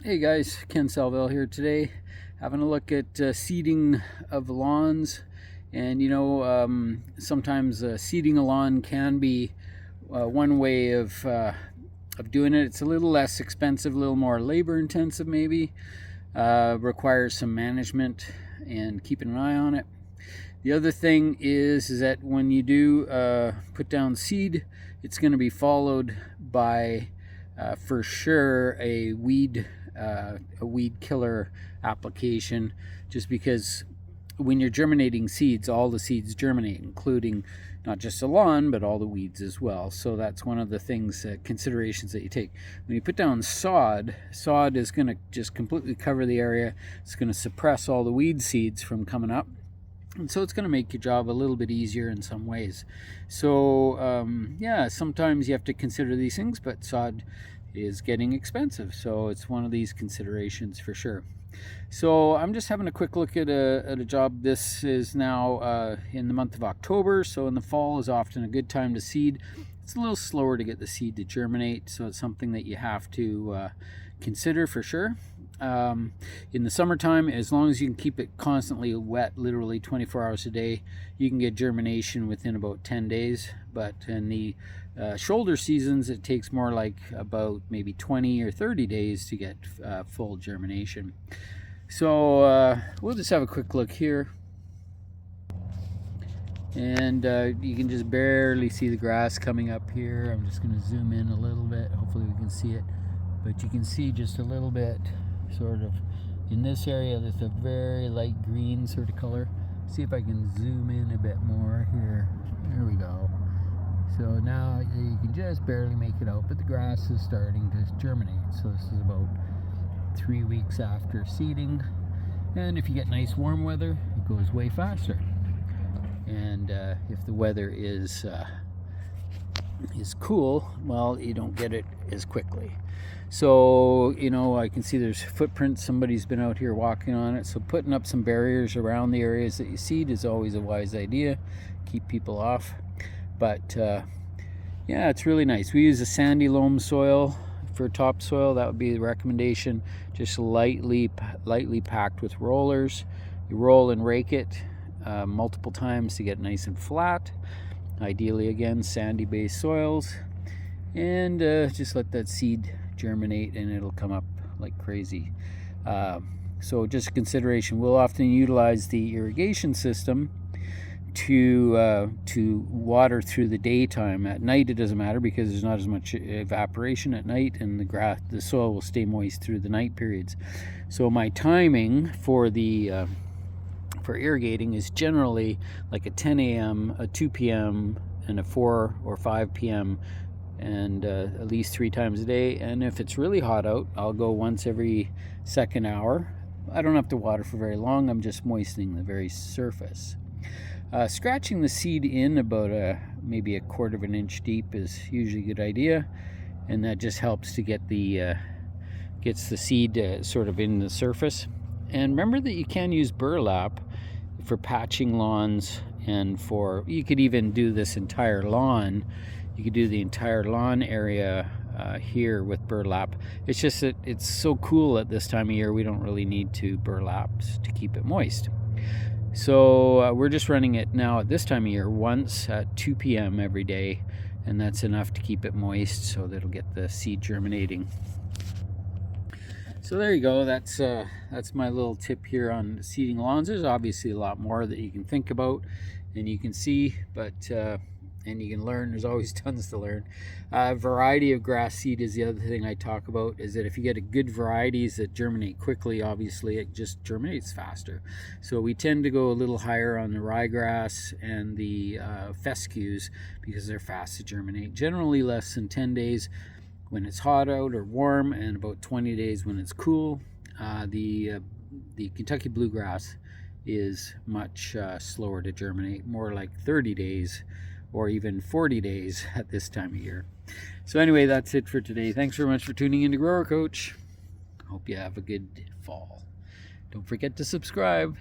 Hey guys, Ken Salvail here today, having a look at seeding of lawns. And sometimes seeding a lawn can be one way of doing it. It's a little less expensive, a little more labor intensive maybe, requires some management and keeping an eye on it. The other thing is that when you do put down seed, it's going to be followed by for sure a weed killer application, just because when you're germinating seeds, all the seeds germinate, including not just the lawn but all the weeds as well. So that's one of the things, considerations that you take when you put down sod. Sod is going to just completely cover the area. It's going to suppress all the weed seeds from coming up, and so it's going to make your job a little bit easier in some ways. So yeah, sometimes you have to consider these things, but sod is getting expensive, so it's one of these considerations for sure. So I'm just having a quick look at a job. This is now in the month of October, so in the fall is often a good time to seed. It's a little slower to get the seed to germinate, so it's something that you have to consider for sure. In the summertime, as long as you can keep it constantly wet, literally 24 hours a day, you can get germination within about 10 days. But in the shoulder seasons, it takes more like about maybe 20 or 30 days to get full germination. So we'll just have a quick look here. And you can just barely see the grass coming up here. I'm just going to zoom in a little bit. Hopefully we can see it. But you can see just a little bit sort of in this area. There's a very light green sort of color. See if I can zoom in a bit more here. There we go. So now you can just barely make it out, but the grass is starting to germinate. So this is about 3 weeks after seeding. And if you get nice warm weather, it goes way faster. And if the weather is cool, well, you don't get it as quickly. So I can see there's footprints. Somebody's been out here walking on it. So putting up some barriers around the areas that you seed is always a wise idea. Keep people off. But yeah, it's really nice. We use a sandy loam soil for topsoil. That would be the recommendation. Just lightly packed with rollers. You roll and rake it multiple times to get nice and flat. Ideally, again, sandy based soils. And just let that seed germinate and it'll come up like crazy. So just a consideration, we'll often utilize the irrigation system to water through the daytime. At night it doesn't matter because there's not as much evaporation at night, and the soil will stay moist through the night periods. So my timing for the for irrigating is generally like a 10 a.m., a 2 p.m., and a 4 or 5 p.m., and at least 3 times a day. And if it's really hot out, I'll go once every second hour. I don't have to water for very long. I'm just moistening the very surface. Scratching the seed in about maybe a quarter of an inch deep is usually a good idea, and that just helps to get gets the seed sort of in the surface. And remember that you can use burlap for patching lawns, and you could even do this entire lawn. You could do the entire lawn area here with burlap. It's just that it's so cool at this time of year, we don't really need to burlap to keep it moist. So we're just running it now at this time of year once at 2 p.m. every day, and that's enough to keep it moist so that it'll get the seed germinating. So there you go. That's my little tip here on seeding lawns. There's obviously a lot more that you can think about and you can see, but and you can learn. There's always tons to learn. Variety of grass seed is the other thing I talk about, is that if you get a good varieties that germinate quickly, obviously it just germinates faster. So we tend to go a little higher on the ryegrass and the fescues because they're fast to germinate. Generally less than 10 days when it's hot out or warm, and about 20 days when it's cool. The Kentucky bluegrass is much slower to germinate, more like 30 days or even 40 days at this time of year. So anyway, that's it for today. Thanks very much for tuning in to Grower Coach. Hope you have a good fall. Don't forget to subscribe.